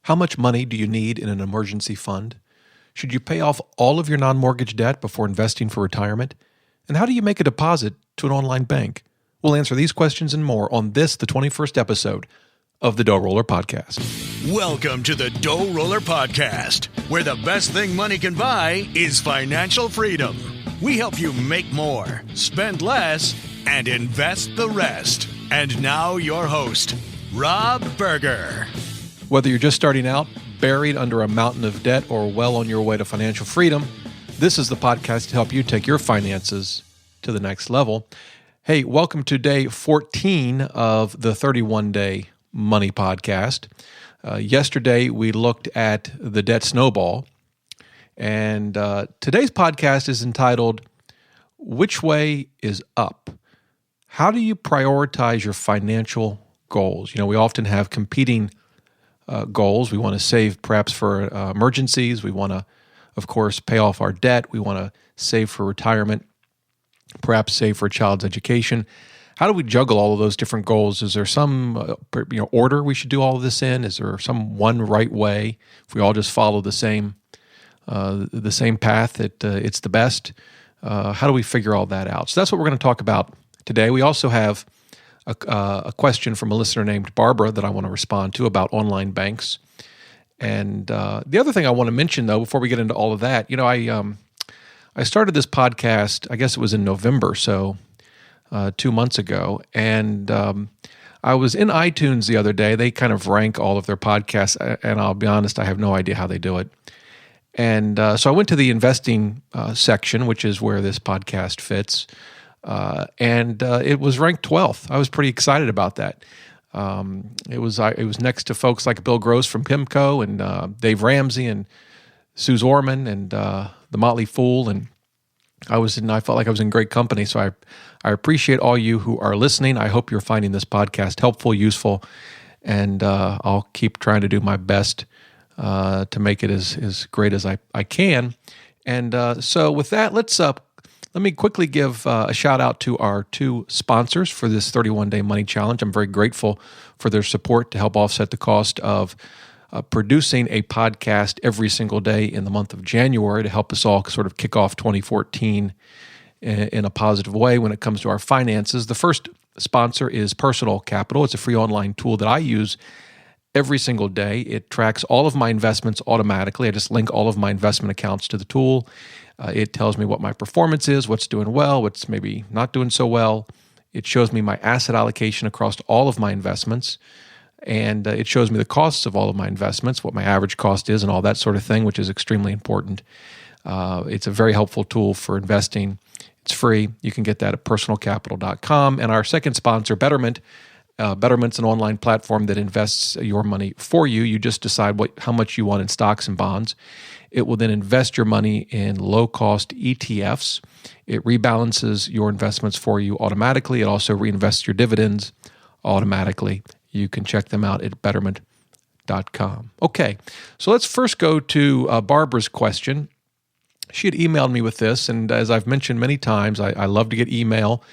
How much money do you need in an emergency fund? Should you pay off all of your non-mortgage debt before investing for retirement? And how do you make a deposit to an online bank? We'll answer these questions and more on this, the 21st episode of the DoughRoller Podcast. Welcome to the DoughRoller Podcast, where the best thing money can buy is financial freedom. We help you make more, spend less, and invest the rest. And now your host, Rob Berger. Whether you're just starting out, buried under a mountain of debt, or well on your way to financial freedom, this is the podcast to help you take your finances to the next level. Hey, welcome to day 14 of the 31-Day Money Podcast. Yesterday, we looked at the debt snowball, and today's podcast is entitled, Which Way is Up? How do you prioritize your financial goals? You know, we often have competing goals. We want to save perhaps for emergencies. We want to, of course, pay off our debt. We want to save for retirement, perhaps save for a child's education. How do we juggle all of those different goals? Is there some order we should do all of this in? Is there some one right way? If we all just follow the same path, that it's the best. How do we figure all that out? So that's what we're going to talk about today. We also have a question from a listener named Barbara that I want to respond to about online banks. And the other thing I want to mention, though, before we get into all of that, I started this podcast, I guess it was in November, so 2 months ago, and I was in iTunes the other day. They kind of rank all of their podcasts, and I'll be honest, I have no idea how they do it. And so I went to the investing section, which is where this podcast fits, and it was ranked 12th. I was pretty excited about that. It was next to folks like Bill Gross from PIMCO and Dave Ramsey and Suze Orman and the Motley Fool, and I felt like I was in great company. So I appreciate all you who are listening. I hope you're finding this podcast helpful, useful, and I'll keep trying to do my best to make it as great as I can. And so with that, let me quickly give a shout out to our two sponsors for this 31-Day Money Challenge. I'm very grateful for their support to help offset the cost of producing a podcast every single day in the month of January to help us all sort of kick off 2014 in a positive way when it comes to our finances. The first sponsor is Personal Capital. It's a free online tool that I use every single day. It tracks all of my investments automatically. I just link all of my investment accounts to the tool. It tells me what my performance is, what's doing well, what's maybe not doing so well. It shows me my asset allocation across all of my investments. And it shows me the costs of all of my investments, what my average cost is and all that sort of thing, which is extremely important. It's a very helpful tool for investing. It's free. You can get that at personalcapital.com. And our second sponsor, Betterment. Betterment's an online platform that invests your money for you. You just decide how much you want in stocks and bonds. It will then invest your money in low-cost ETFs. It rebalances your investments for you automatically. It also reinvests your dividends automatically. You can check them out at betterment.com. Okay, so let's first go to Barbara's question. She had emailed me with this, and as I've mentioned many times, I love to get email.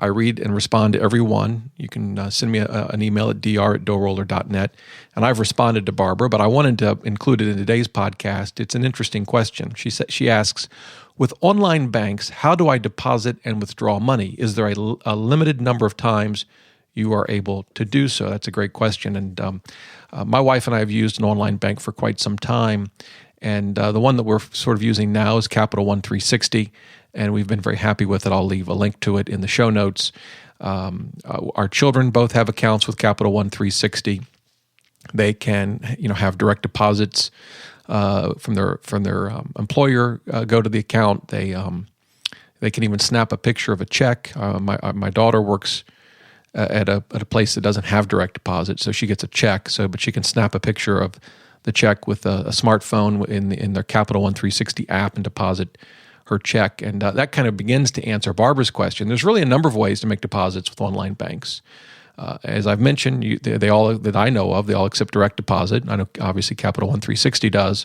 I read and respond to every one. You can send me an email at dr@doughroller.net, and I've responded to Barbara, but I wanted to include it in today's podcast. It's an interesting question. She asks, with online banks, how do I deposit and withdraw money? Is there a limited number of times you are able to do so? That's a great question. And my wife and I have used an online bank for quite some time. And the one that we're sort of using now is Capital One 360, and we've been very happy with it. I'll leave a link to it in the show notes. Our children both have accounts with Capital One 360. They can, have direct deposits from their employer go to the account. They can even snap a picture of a check. My daughter works at a place that doesn't have direct deposit, so she gets a check. But she can snap a picture of the check with a smartphone in their Capital One 360 app and deposit her check. And that kind of begins to answer Barbara's question. There's really a number of ways to make deposits with online banks. As I've mentioned, they all that I know of, they all accept direct deposit. I know obviously Capital One 360 does.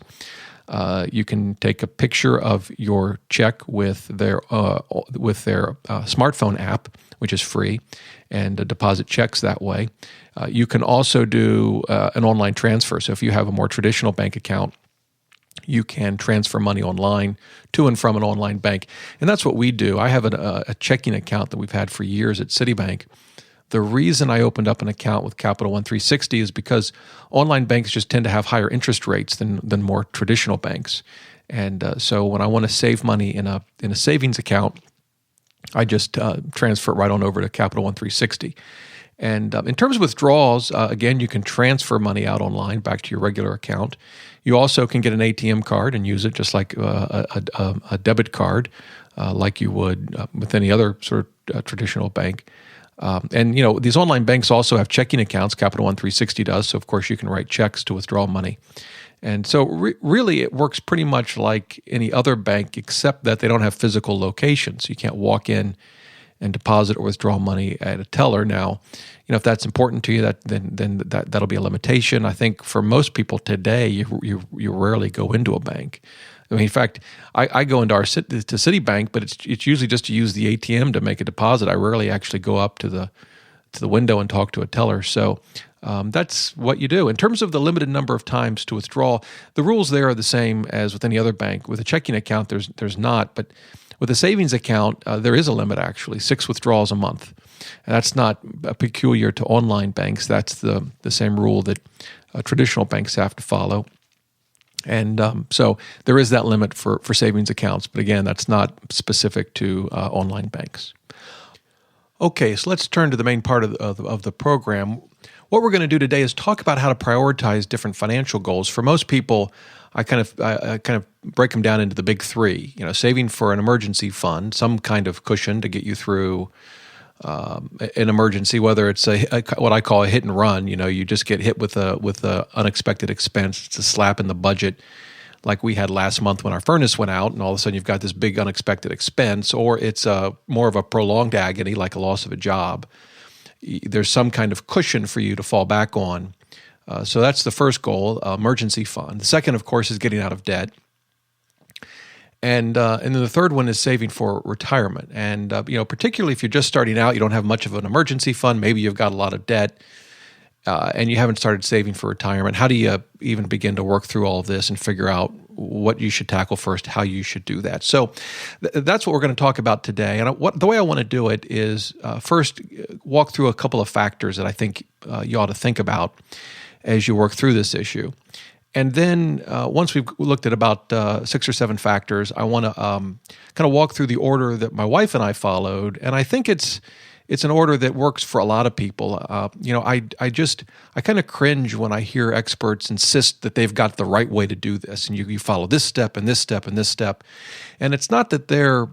You can take a picture of your check with their smartphone app, which is free, and deposit checks that way. You can also do an online transfer. So if you have a more traditional bank account, you can transfer money online to and from an online bank. And that's what we do. I have a checking account that we've had for years at Citibank. The reason I opened up an account with Capital One 360 is because online banks just tend to have higher interest rates than more traditional banks. And so when I want to save money in a savings account, I just transfer it right on over to Capital One 360. And in terms of withdrawals, again, you can transfer money out online back to your regular account. You also can get an ATM card and use it just like a debit card, like you would with any other sort of traditional bank. And these online banks also have checking accounts. Capital One 360 does. So of course you can write checks to withdraw money. And so really it works pretty much like any other bank, except that they don't have physical locations. You can't walk in and deposit or withdraw money at a teller. Now, if that's important to you, then that'll be a limitation. I think for most people today, you rarely go into a bank. I mean, in fact, I go into to Citibank, but it's usually just to use the ATM to make a deposit. I rarely actually go up to the window and talk to a teller. So that's what you do. In terms of the limited number of times to withdraw, the rules there are the same as with any other bank. With a checking account, there's not, but with a savings account, there is a limit actually, 6 withdrawals a month. And that's not peculiar to online banks. That's the same rule that traditional banks have to follow. And so there is that limit for savings accounts. But again, that's not specific to online banks. Okay, so let's turn to the main part of the program. What we're going to do today is talk about how to prioritize different financial goals. For most people, I kind of break them down into the big three. Saving for an emergency fund, some kind of cushion to get you through an emergency, whether it's what I call a hit and run. You just get hit with a unexpected expense. It's a slap in the budget, like we had last month when our furnace went out, and all of a sudden you've got this big unexpected expense. Or it's more of a prolonged agony, like a loss of a job. There's some kind of cushion for you to fall back on. So that's the first goal, emergency fund. The second, of course, is getting out of debt. And then the third one is saving for retirement. And particularly if you're just starting out, you don't have much of an emergency fund, maybe you've got a lot of debt, and you haven't started saving for retirement. How do you even begin to work through all of this and figure out what you should tackle first, how you should do that? So that's what we're going to talk about today. And the way I want to do it is first walk through a couple of factors that I think you ought to think about as you work through this issue. And then once we've looked at about 6 or 7 factors, I want to kind of walk through the order that my wife and I followed. And I think it's an order that works for a lot of people. I kind of cringe when I hear experts insist that they've got the right way to do this, and you follow this step and this step and this step. And it's not that their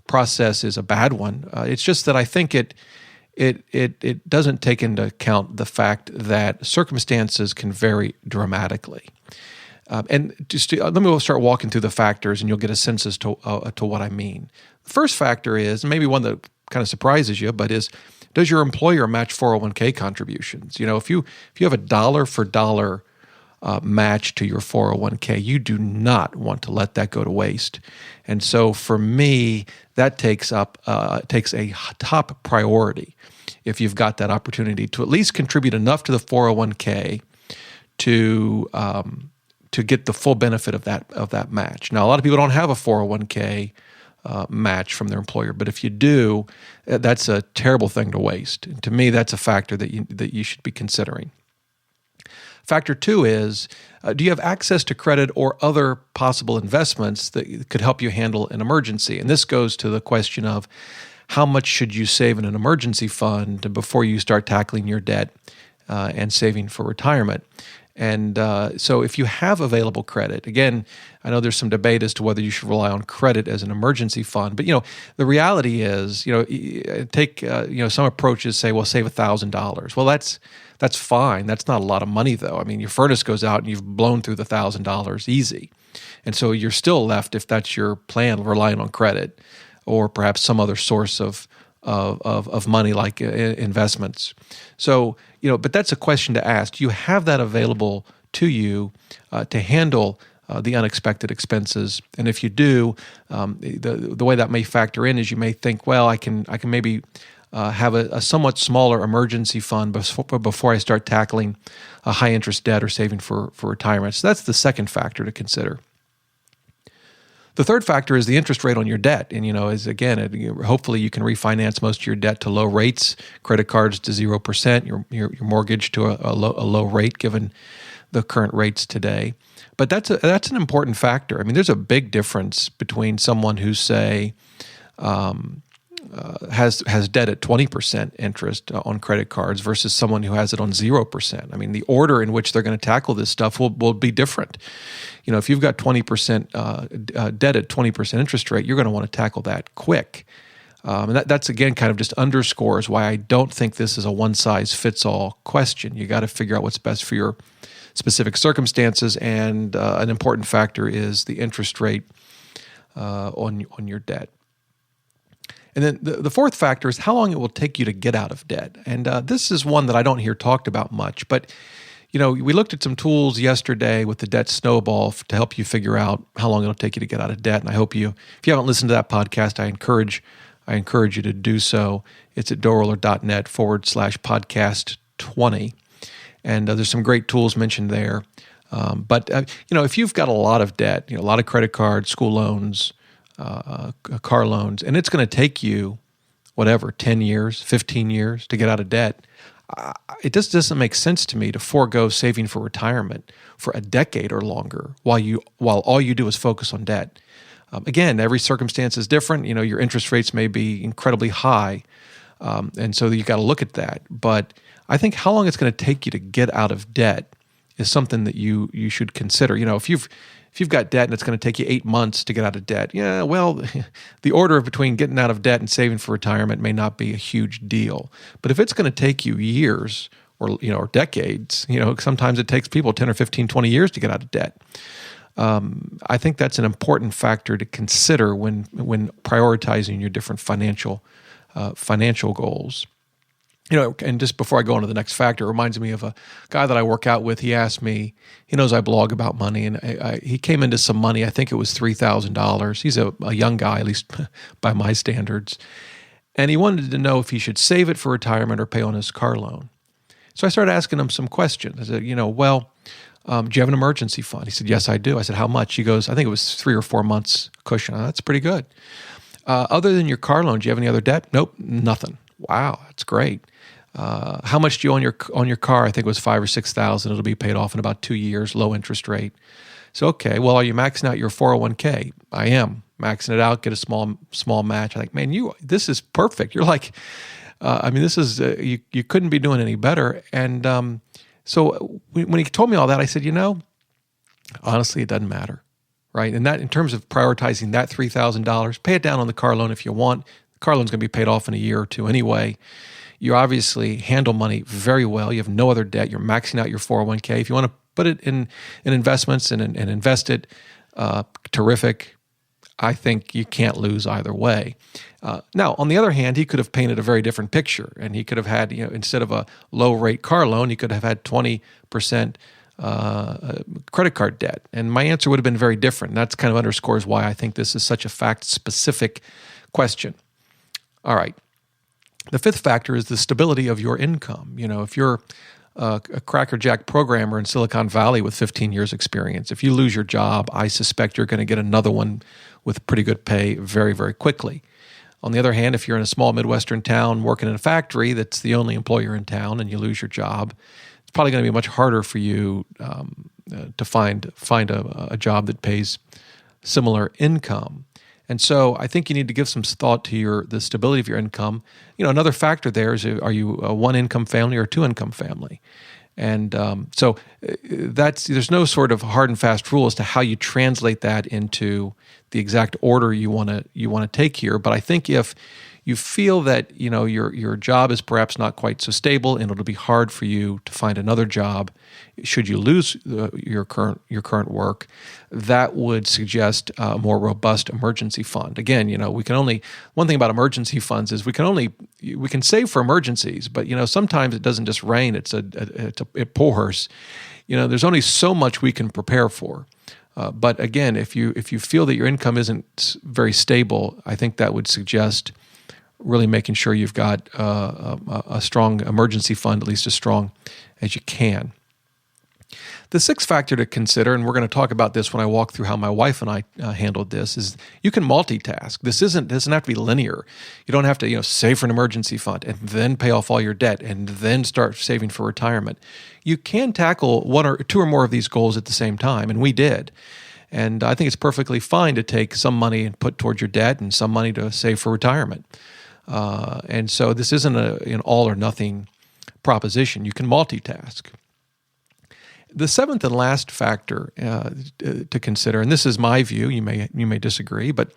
process is a bad one. It's just that I think it doesn't take into account the fact that circumstances can vary dramatically. And let me start walking through the factors, and you'll get a sense as to what I mean. The first factor is, maybe one that kind of surprises you, but does your employer match 401k contributions? If you have a dollar for dollar match to your 401k, you do not want to let that go to waste. And so for me, that takes a top priority if you've got that opportunity to at least contribute enough to the 401k to get the full benefit of that match. Now, a lot of people don't have a 401k match from their employer, but if you do, that's a terrible thing to waste. And to me, that's a factor that you should be considering. Factor 2 is, do you have access to credit or other possible investments that could help you handle an emergency? And this goes to the question of how much should you save in an emergency fund before you start tackling your debt and saving for retirement. And so if you have available credit, again, I know there's some debate as to whether you should rely on credit as an emergency fund, but the reality is, take some approaches say, well, save $1,000. Well, that's fine. That's not a lot of money, though. I mean, your furnace goes out and you've blown through the $1,000 easy, and so you're still left, if that's your plan, relying on credit or perhaps some other source of money like investments. So, but that's a question to ask. Do you have that available to you to handle the unexpected expenses. And if you do, the way that may factor in is you may think, well, I can maybe have a somewhat smaller emergency fund before I start tackling a high interest debt or saving for retirement. So that's the second factor to consider. The third factor is the interest rate on your debt. And, hopefully you can refinance most of your debt to low rates, credit cards to 0%, your mortgage to a low rate given the current rates today. But that's an important factor. I mean, there's a big difference between someone who, say, has debt at 20% interest on credit cards versus someone who has it on 0%. I mean, the order in which they're going to tackle this stuff will be different. If you've got 20% debt at 20% interest rate, you're going to want to tackle that quick. And that's again kind of just underscores why I don't think this is a one-size-fits-all question. You got to figure out what's best for your specific circumstances, and an important factor is the interest rate on your debt. And then the fourth factor is how long it will take you to get out of debt. And this is one that I don't hear talked about much. But, we looked at some tools yesterday with the debt snowball to help you figure out how long it'll take you to get out of debt. And I hope if you haven't listened to that podcast, I encourage you to do so. It's at DoughRoller.net/podcast 20. And there's some great tools mentioned there. But if you've got a lot of debt, a lot of credit cards, school loans, car loans, and it's going to take you, 10 years, 15 years to get out of debt, it just doesn't make sense to me to forego saving for retirement for a decade or longer while all you do is focus on debt. Again, every circumstance is different. Your interest rates may be incredibly high, and so you got to look at that. But I think how long it's going to take you to get out of debt is something that you should consider. If you've got debt and it's going to take you 8 months to get out of debt, the order between getting out of debt and saving for retirement may not be a huge deal. But if it's going to take you years or decades, sometimes it takes people 10 or 15, 20 years to get out of debt. I think that's an important factor to consider when prioritizing your different financial goals. And just before I go on to the next factor, it reminds me of a guy that I work out with. He asked me, he knows I blog about money, and he came into some money. I think it was $3,000. He's a young guy, at least by my standards. And he wanted to know if he should save it for retirement or pay on his car loan. So I started asking him some questions. I said, do you have an emergency fund? He said, yes, I do. I said, how much? He goes, I think it was 3 or 4 months cushion. That's pretty good. Other than your car loan, do you have any other debt? Nope, nothing. Wow, that's great. How much do you own on your car? I think it was $5,000 or $6,000. It'll be paid off in about 2 years, low interest rate. So, okay, well, are you maxing out your 401k? I am maxing it out, get a small match. I'm like, man, this is perfect. You're like, this is, you couldn't be doing any better. And so when he told me all that, I said, honestly, it doesn't matter, right? And that in terms of prioritizing that $3,000, pay it down on the car loan if you want. The car loan's going to be paid off in a year or two anyway. You obviously handle money very well. You have no other debt. You're maxing out your 401k. If you want to put it in investments and invest it, terrific. I think you can't lose either way. Now, on the other hand, he could have painted a very different picture, and he could have had, instead of a low-rate car loan, he could have had 20% credit card debt. And my answer would have been very different. That's kind of underscores why I think this is such a fact-specific question. All right. The fifth factor is the stability of your income. If you're a crackerjack programmer in Silicon Valley with 15 years experience, if you lose your job, I suspect you're going to get another one with pretty good pay very, very quickly. On the other hand, if you're in a small Midwestern town working in a factory that's the only employer in town and you lose your job, it's probably going to be much harder for you to find a job that pays similar income. And so I think you need to give some thought to the stability of your income. Another factor there is, are you a one-income family or a two-income family? And so there's no sort of hard and fast rule as to how you translate that into the exact order you want to take here. But I think if you feel that your job is perhaps not quite so stable and it'll be hard for you to find another job should you lose your current work, that would suggest a more robust emergency fund. Again, one thing about emergency funds is we can save for emergencies, but sometimes it doesn't just rain; it pours. There's only so much we can prepare for. But again, if you feel that your income isn't very stable, I think that would suggest really making sure you've got a strong emergency fund, at least as strong as you can. The sixth factor to consider, and we're going to talk about this when I walk through how my wife and I handled this, is you can multitask. This doesn't have to be linear. You don't have to save for an emergency fund and then pay off all your debt and then start saving for retirement. You can tackle one or two or more of these goals at the same time, and we did. And I think it's perfectly fine to take some money and put towards your debt and some money to save for retirement. And so this isn't an all or nothing proposition. You can multitask. The seventh and last factor to consider, and this is my view, you may disagree, but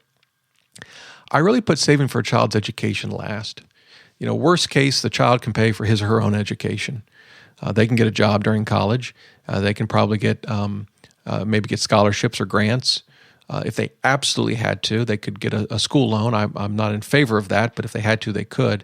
I really put saving for a child's education last. Worst case, the child can pay for his or her own education. They can get a job during college. They can probably get maybe get scholarships or grants. If they absolutely had to, they could get a school loan. I'm not in favor of that, but if they had to, they could.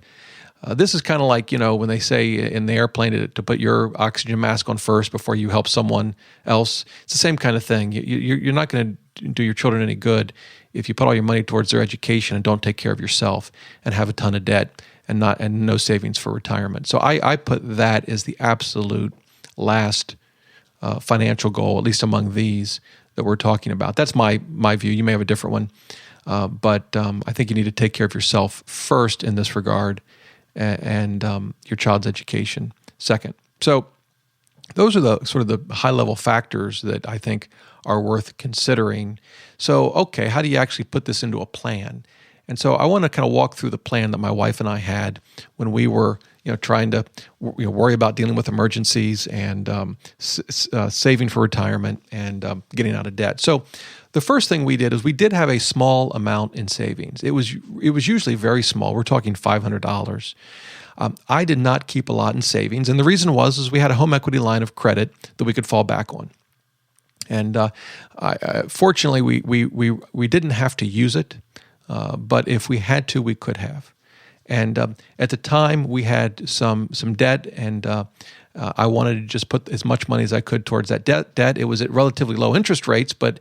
This is kind of like, when they say in the airplane to put your oxygen mask on first before you help someone else. It's the same kind of thing. You're not going to do your children any good if you put all your money towards their education and don't take care of yourself and have a ton of debt and no savings for retirement. So I put that as the absolute last financial goal, at least among these that we're talking about. That's my view. You may have a different one, but I think you need to take care of yourself first in this regard, and your child's education second. So those are the sort of the high-level factors that I think are worth considering. So, okay, how do you actually put this into a plan? And so I want to kind of walk through the plan that my wife and I had when we were trying to worry about dealing with emergencies and saving for retirement and getting out of debt. So the first thing we did is we did have a small amount in savings. It was usually very small. We're talking $500. I did not keep a lot in savings, and the reason was we had a home equity line of credit that we could fall back on. And fortunately, we didn't have to use it, but if we had to, we could have. And at the time, we had some debt, and I wanted to just put as much money as I could towards that debt. It was at relatively low interest rates, but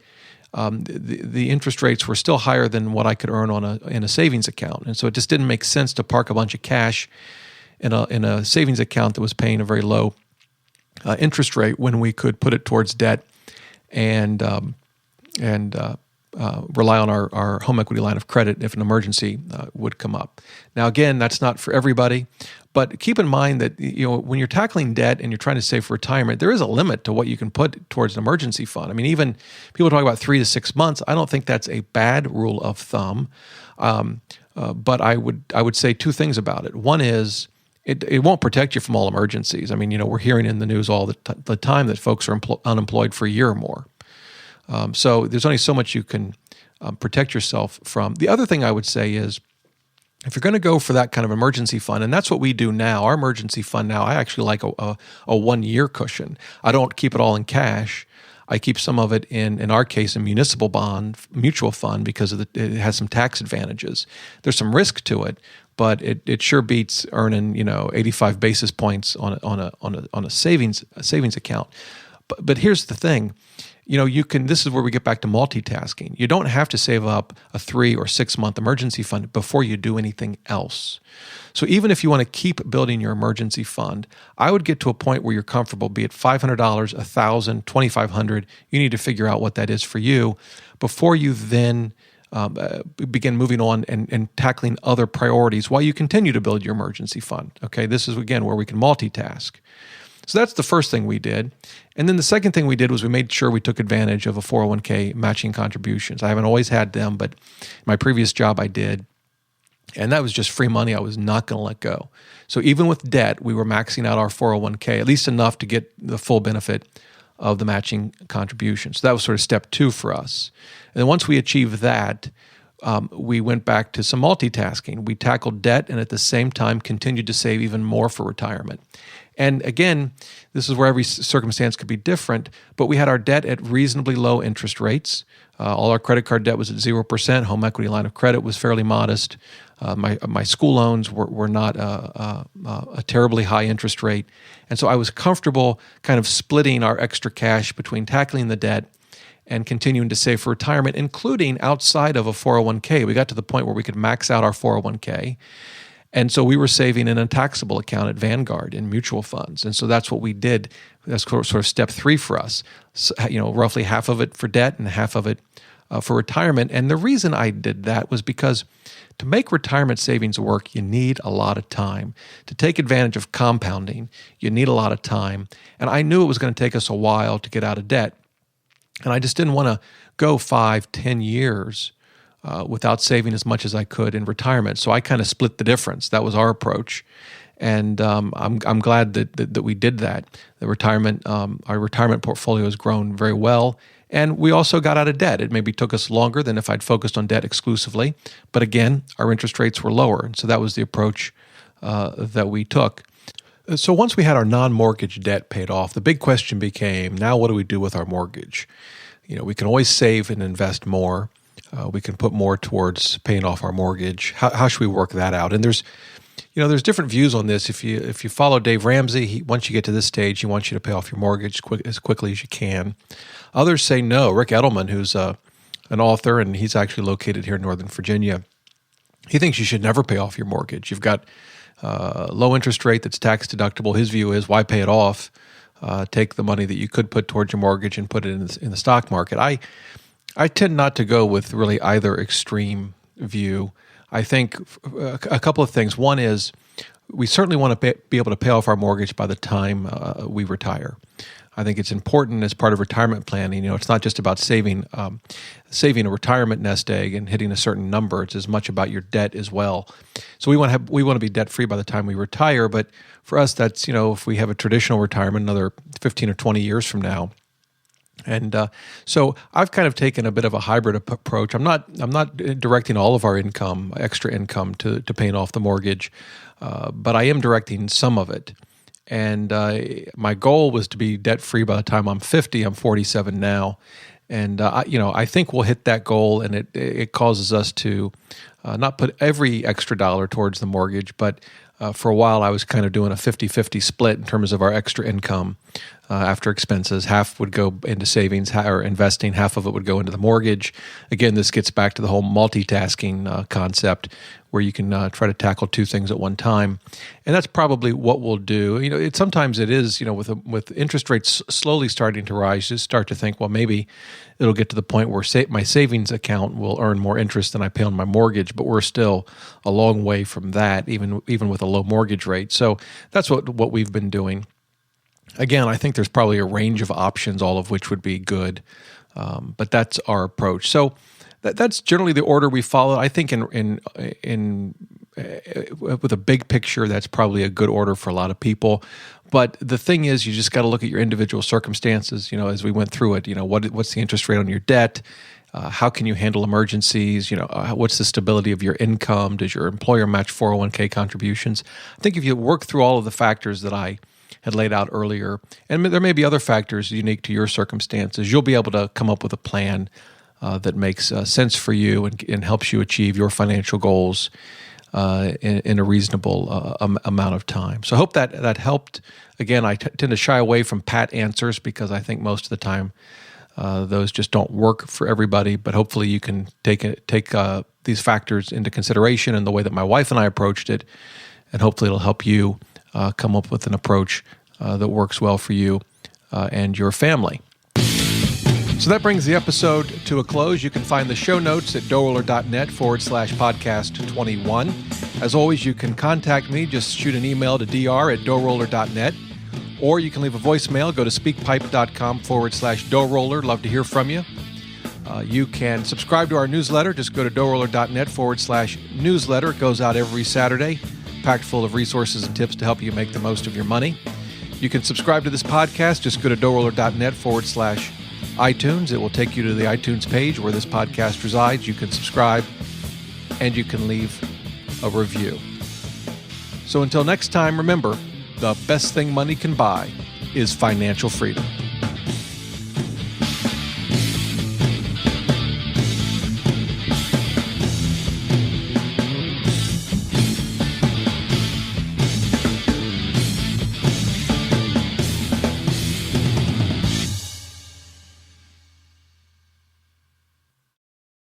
the interest rates were still higher than what I could earn in a savings account, and so it just didn't make sense to park a bunch of cash in a savings account that was paying a very low interest rate when we could put it towards debt and rely on our home equity line of credit if an emergency would come up. Now, again, that's not for everybody, but keep in mind that when you're tackling debt and you're trying to save for retirement, there is a limit to what you can put towards an emergency fund. I mean, even people talk about 3 to 6 months. I don't think that's a bad rule of thumb, but I would say two things about it. One is it won't protect you from all emergencies. I mean, we're hearing in the news all the time that folks are unemployed for a year or more. So there's only so much you can protect yourself from. The other thing I would say is if you're going to go for that kind of emergency fund, and that's what we do now, our emergency fund now, I actually like a 1-year cushion. I don't keep it all in cash. I keep some of it in our case, a municipal mutual fund, because it has some tax advantages. There's some risk to it, but it sure beats earning 85 basis points on a savings account. But here's the thing. This is where we get back to multitasking. You don't have to save up a 3 or 6 month emergency fund before you do anything else. So even if you want to keep building your emergency fund, I would get to a point where you're comfortable, be it $500, $1,000, $2,500. You need to figure out what that is for you before you then begin moving on and tackling other priorities while you continue to build your emergency fund. Okay, this is, again, where we can multitask. So that's the first thing we did. And then the second thing we did was we made sure we took advantage of a 401k matching contributions. I haven't always had them, but my previous job I did. And that was just free money I was not going to let go. So even with debt, we were maxing out our 401k, at least enough to get the full benefit of the matching contributions. So that was sort of step 2 for us. And then once we achieved that, we went back to some multitasking. We tackled debt and at the same time continued to save even more for retirement. And again, this is where every circumstance could be different, but we had our debt at reasonably low interest rates. All our credit card debt was at 0%. Home equity line of credit was fairly modest. My school loans were not a terribly high interest rate. And so I was comfortable kind of splitting our extra cash between tackling the debt and continuing to save for retirement, including outside of a 401k. We got to the point where we could max out our 401k. And so we were saving in a taxable account at Vanguard in mutual funds. And so that's what we did. That's sort of step 3 for us. So, roughly half of it for debt and half of it for retirement. And the reason I did that was because to make retirement savings work, you need a lot of time. To take advantage of compounding, you need a lot of time. And I knew it was going to take us a while to get out of debt. And I just didn't want to go 5-10 years without saving as much as I could in retirement. So I kind of split the difference. That was our approach. And I'm glad that we did that. Our retirement portfolio has grown very well. And we also got out of debt. It maybe took us longer than if I'd focused on debt exclusively. But again, our interest rates were lower. And so that was the approach that we took. So once we had our non-mortgage debt paid off, the big question became, now what do we do with our mortgage? We can always save and invest more. We can put more towards paying off our mortgage. How should we work that out? And there's different views on this. If you follow Dave Ramsey, once you get to this stage, he wants you to pay off your mortgage as quickly as you can. Others say no. Rick Edelman, who's an author, and he's actually located here in Northern Virginia, he thinks you should never pay off your mortgage. You've got low interest rate that's tax deductible. His view is, why pay it off? Take the money that you could put towards your mortgage and put it in the stock market. I tend not to go with really either extreme view. I think a couple of things. One is we certainly want to be able to pay off our mortgage by the time we retire. I think it's important as part of retirement planning. It's not just about saving a retirement nest egg and hitting a certain number. It's as much about your debt as well. So we want to be debt free by the time we retire. But for us, that's if we have a traditional retirement, another 15 or 20 years from now. And so I've kind of taken a bit of a hybrid approach. I'm not directing all of our income, extra income, to paying off the mortgage, but I am directing some of it. And my goal was to be debt free by the time I'm 50. I'm 47 now, and I think we'll hit that goal. And it causes us to not put every extra dollar towards the mortgage, but for a while I was kind of doing a 50-50 split in terms of our extra income. After expenses, half would go into savings or investing, half of it would go into the mortgage. Again, this gets back to the whole multitasking concept, where you can try to tackle two things at one time, and that's probably what we'll do. Sometimes it is, with interest rates slowly starting to rise, you just start to think, well, maybe it'll get to the point where my savings account will earn more interest than I pay on my mortgage, but we're still a long way from that, even with a low mortgage rate. So that's what we've been doing. Again, I think there's probably a range of options, all of which would be good, but that's our approach. So that's generally the order we follow. I think in with a big picture, that's probably a good order for a lot of people. But the thing is, you just got to look at your individual circumstances. As we went through it, what's the interest rate on your debt? How can you handle emergencies? What's the stability of your income? Does your employer match 401k contributions? I think if you work through all of the factors that I had laid out earlier, and there may be other factors unique to your circumstances, you'll be able to come up with a plan that makes sense for you and helps you achieve your financial goals in a reasonable amount of time. So I hope that helped. Again, I tend to shy away from pat answers because I think most of the time those just don't work for everybody. But hopefully you can take these factors into consideration in the way that my wife and I approached it, and hopefully it'll help you come up with an approach that works well for you and your family. So that brings the episode to a close. You can find the show notes at DoughRoller.net/podcast 21. As always, you can contact me. Just shoot an email to dr@DoughRoller.net, or you can leave a voicemail. Go to speakpipe.com/DoughRoller. Love to hear from you. You can subscribe to our newsletter. Just go to DoughRoller.net/newsletter. It goes out every Saturday, packed full of resources and tips to help you make the most of your money. You can subscribe to this podcast. Just go to DoughRoller.net/iTunes. It will take you to the iTunes page where this podcast resides. You can subscribe and you can leave a review. So until next time, remember, the best thing money can buy is financial freedom.